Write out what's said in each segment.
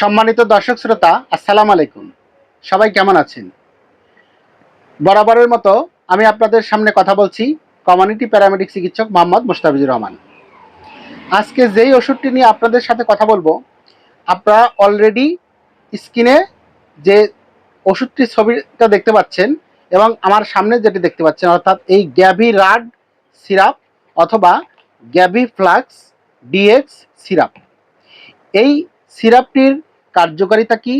সম্মানিত দর্শক শ্রোতা, আসসালামু আলাইকুম। সবাই কেমন আছেন? বরাবরের মতো আমি আপনাদের সামনে কথা বলছি কমিউনিটি প্যারামেডিক চিকিৎসক মোহাম্মদ মুস্তাফিজুর রহমান। আজকে যেই ওষুধটি নিয়ে আপনাদের সাথে কথা বলবো, আপনারা অলরেডি স্ক্রিনে যে ওষুধটির ছবিটা দেখতে পাচ্ছেন এবং আমার সামনে যেটি দেখতে পাচ্ছেন, অর্থাৎ এই গ্যাভিরাড সিরাপ অথবা গ্যাভিফ্লাক্স ডিএক্স সিরাপ। এই সিরাপটির কার্যকারিতা কি,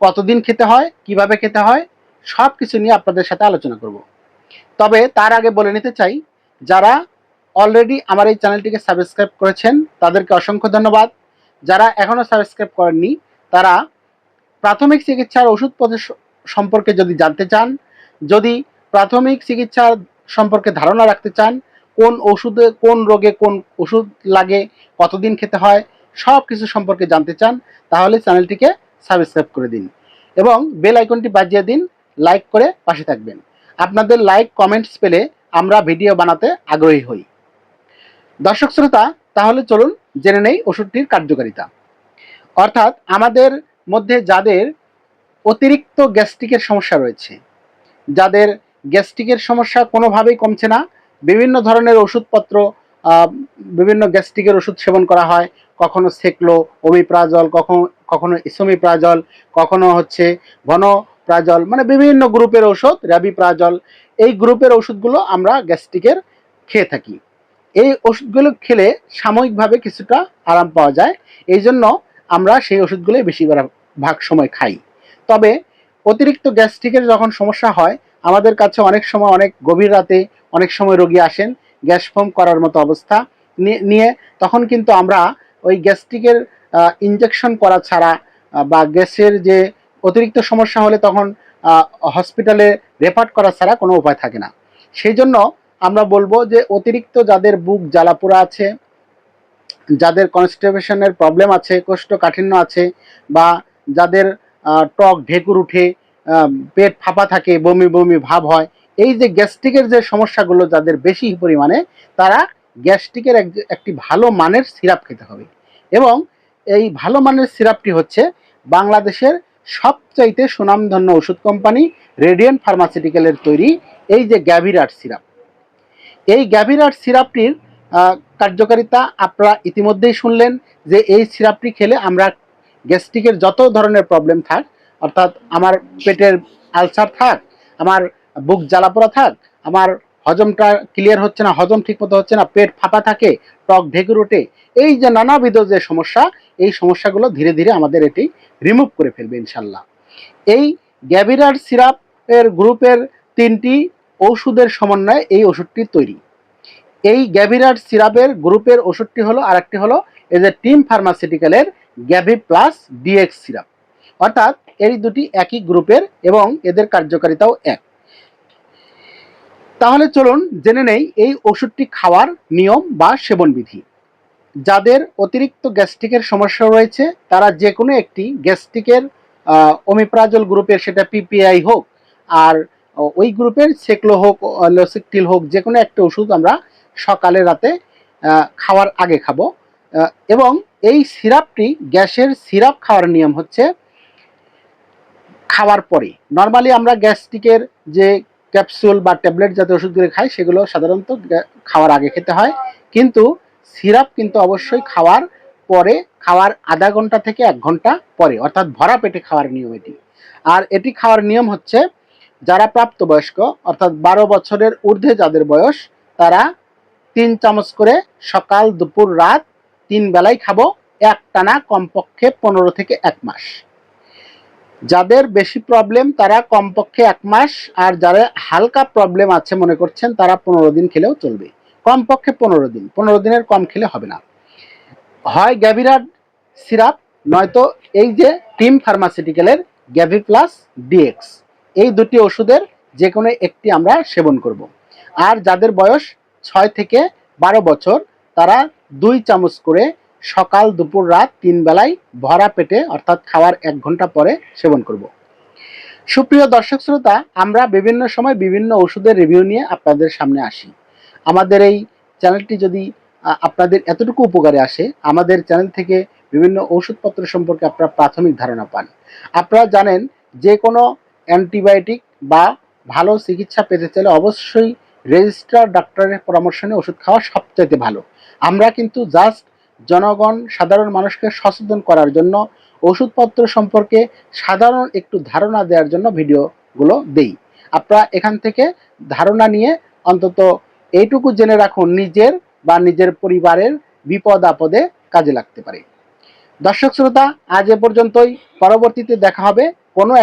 কতদিন খেতে হয়, কিভাবে খেতে হয়, সব কিছু নিয়ে আপনাদের সাথে আলোচনা করব। তবে তার আগে বলে নিতে চাই, যারা অলরেডি আমার এই চ্যানেলটিকে সাবস্ক্রাইব করেছেন তাদেরকে অসংখ্য ধন্যবাদ। যারা এখনও সাবস্ক্রাইব করেননি তারা প্রাথমিক চিকিৎসার ওষুধপত্র সম্পর্কে যদি জানতে চান, যদি প্রাথমিক চিকিৎসার সম্পর্কে ধারণা রাখতে চান, কোন ওষুধে কোন রোগে কোন ওষুধ লাগে, কতদিন খেতে হয়, সব কিছু সম্পর্কে জানতে চান, তাহলে চ্যানেলটিকে সাবস্ক্রাইব করে দিন এবং বেল আইকনটি বাজিয়ে দিন। লাইক করে পাশে থাকবেন। আপনাদের লাইক কমেন্টস পেলে আমরা ভিডিও বানাতে আগ্রহী হই। দর্শক শ্রোতা, তাহলে চলুন জেনে নেই ওষুধটির কার্যকারিতা। অর্থাৎ আমাদের মধ্যে যাদের অতিরিক্ত গ্যাস্ট্রিকের সমস্যা রয়েছে, যাদের গ্যাস্ট্রিকের সমস্যা কোনোভাবেই কমছে না, বিভিন্ন ধরনের ওষুধপত্র, বিভিন্ন গ্যাস্ট্রিকের ওষুধ সেবন করা হয়, কখনো সেকলো, ওমিপ্রাজল, কখনো ইসোমিপ্রাজল, কখনো হচ্ছে ঘনপ্রাজল, মানে বিভিন্ন গ্রুপের ওষুধ, র্যাবিপ্রাজল, এই গ্রুপের ওষুধগুলো আমরা গ্যাস্ট্রিকের খেয়ে থাকি। এই ওষুধগুলো খেলে সাময়িকভাবে কিছুটা আরাম পাওয়া যায়, এই জন্য আমরা সেই ওষুধগুলোই বেশিরভাগ সময় খাই। তবে অতিরিক্ত গ্যাস্ট্রিকের যখন সমস্যা হয়, আমাদের কাছে অনেক সময় অনেক গভীর রাতে অনেক সময় রোগী আসেন গ্যাস ফর্ম করার মতো অবস্থা নিয়ে, তখন কিন্তু আমরা ওই গ্যাস্ট্রিকের ইনজেকশন করা ছাড়া বা গ্যাসের যে অতিরিক্ত সমস্যা হলে তখন হসপিটালে রেফার করা ছাড়া কোনো উপায় থাকে না। সেই জন্য আমরা বলবো যে অতিরিক্ত যাদের বুক জ্বালাপোড়া আছে, যাদের কনস্টিপেশনের প্রবলেম আছে, কোষ্ঠকাঠিন্য আছে, বা যাদের টক ঢেকুর উঠে, পেট ফাঁপা থাকে, বমি বমি ভাব হয়, এই যে গ্যাস্ট্রিকের যে সমস্যাগুলো যাদের বেশি পরিমাণে, তারা গ্যাস্ট্রিকের একটি ভালো মানের সিরাপ খেতে হবে। এবং এই ভালো মানের সিরাপটি হচ্ছে বাংলাদেশের সবচাইতে সুনামধন্য ওষুধ কোম্পানি রেডিয়েন্ট ফার্মাসিউটিক্যালের তৈরি এই যে গ্যাভিরাড সিরাপ। এই গ্যাভিরাড সিরাপটির কার্যকারিতা আপনারা ইতিমধ্যেই শুনলেন যে এই সিরাপটি খেলে আমরা গ্যাস্ট্রিকের যত ধরনের প্রবলেম থাক, অর্থাৎ আমার পেটের আলসার থাক, আমার বুক জ্বালাপোড়া থাক, আমার হজমটা ক্লিয়ার হচ্ছে না, হজম ঠিকমতো হচ্ছে না, পেট ফাঁপা থাকে, টক ঢেকুর ওঠে, এই যে নানাবিধ যে সমস্যা, এই সমস্যাগুলো ধীরে ধীরে আমাদের এটি রিমুভ করে ফেলবে ইনশাল্লাহ। এই গ্যাভিরাড সিরাপের গ্রুপের 3টি ওষুধের সমন্বয়ে এই ওষুধটি তৈরি। এই গ্যাভিরাড সিরাপের গ্রুপের ওষুধটি হলো, আরেকটি হলো এই যে টিম ফার্মাসিউটিক্যালের গ্যাভি প্লাস ডিএক্স সিরাপ। অর্থাৎ এই দুটি একই গ্রুপের এবং এদের কার্যকারিতাও এক। তাহলে চলুন জেনে নেই এই ওষুধটি খাওয়ার নিয়ম বা সেবনবিধি। যাদের অতিরিক্ত গ্যাস্ট্রিকের সমস্যা রয়েছে তারা যে কোনো একটি গ্যাস্ট্রিকের ওমিপ্রাজল গ্রুপের, সেটা পিপিআই হোক আর ওই গ্রুপের সেকলো হোক, লসিকটিল হোক, যে কোনো একটা ওষুধ আমরা সকালে রাতে খাওয়ার আগে খাবো। এবং এই সিরাপটি, গ্যাসের সিরাপ খাওয়ার নিয়ম হচ্ছে খাওয়ার পরে। নর্মালি আমরা গ্যাস্ট্রিকের যে ক্যাপসুল বা ট্যাবলেট জাতীয় ওষুধগুলো খাই সেগুলো সাধারণত খাওয়ার আগে খেতে হয়, কিন্তু সিরাপ কিন্তু অবশ্যই খাওয়ার পরে, খাওয়ার আধা ঘন্টা থেকে 1 ঘন্টা পরে, অর্থাৎ ভরা পেটে খাওয়ার নিয়ম এটি। আর এটি খাওয়ার নিয়ম হচ্ছে যারা প্রাপ্তবয়স্ক, অর্থাৎ 12 বছরের ঊর্ধ্বে যাদের বয়স, তারা 3 চামচ করে সকাল দুপুর রাত 3 বেলায় খাবো, একটানা কমপক্ষে 15 থেকে 1 মাস। যাদের বেশি প্রবলেম তারা কমপক্ষে 1 মাস, আর যারা হালকা প্রবলেম আছে মনে করছেন তারা 15 দিন খেলেও চলবে, কমপক্ষে 15 দিন, 15 দিনের কম খেলে হবে না। হয় গ্যাভিরাড সিরাপ, নয়তো এই যে টিম ফার্মাসিউটিক্যালের গ্যাভি প্লাস ডিএক্স, এই দুটি ওষুধের যে কোনো একটি আমরা সেবন করব। আর যাদের বয়স 6 থেকে 12 বছর তারা 2 চামচ করে সকাল দুপুর রাত 3 বেলায় ভরা পেটে, অর্থাৎ খাওয়ার 1 ঘন্টা পরে সেবন করব। সুপ্রিয় দর্শক শ্রোতা, আমরা বিভিন্ন সময় বিভিন্ন ওষুধের রিভিউ নিয়ে আপনাদের সামনে আসি। আমাদের এই চ্যানেলটি যদি আপনাদের এতটুকু উপকারে আসে, আমাদের চ্যানেল থেকে বিভিন্ন ওষুধপত্র সম্পর্কে আপনারা প্রাথমিক ধারণা পান। আপনারা জানেন যে কোনো অ্যান্টিবায়োটিক বা ভালো চিকিৎসা পেতে চাইলে অবশ্যই রেজিস্টার ডাক্তারের পরামর্শ নিয়ে ওষুধ খাওয়া সবচাইতে ভালো। আমরা কিন্তু জাস্ট জনগণ সাধারণ মানুষকে সচেতন করার জন্য ওষুধপত্র সম্পর্কে সাধারণ একটু ধারণা দেওয়ার জন্য ভিডিওগুলো দেই। আপনারা এখান থেকে ধারণা নিয়ে অন্তত এইটুকু জেনে রাখুন নিজের বা নিজের পরিবারের বিপদ আপদে কাজে লাগতে পারে। দর্শক শ্রোতা, আজ এ পর্যন্তই। পরবর্তীতে দেখা হবে কোনো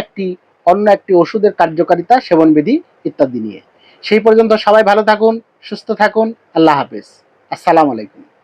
অন্য একটি ওষুধের কার্যকারিতা, সেবনবিধি ইত্যাদি নিয়ে। সেই পর্যন্ত সবাই ভালো থাকুন, সুস্থ থাকুন। আল্লাহ হাফেজ। আসসালামু আলাইকুম।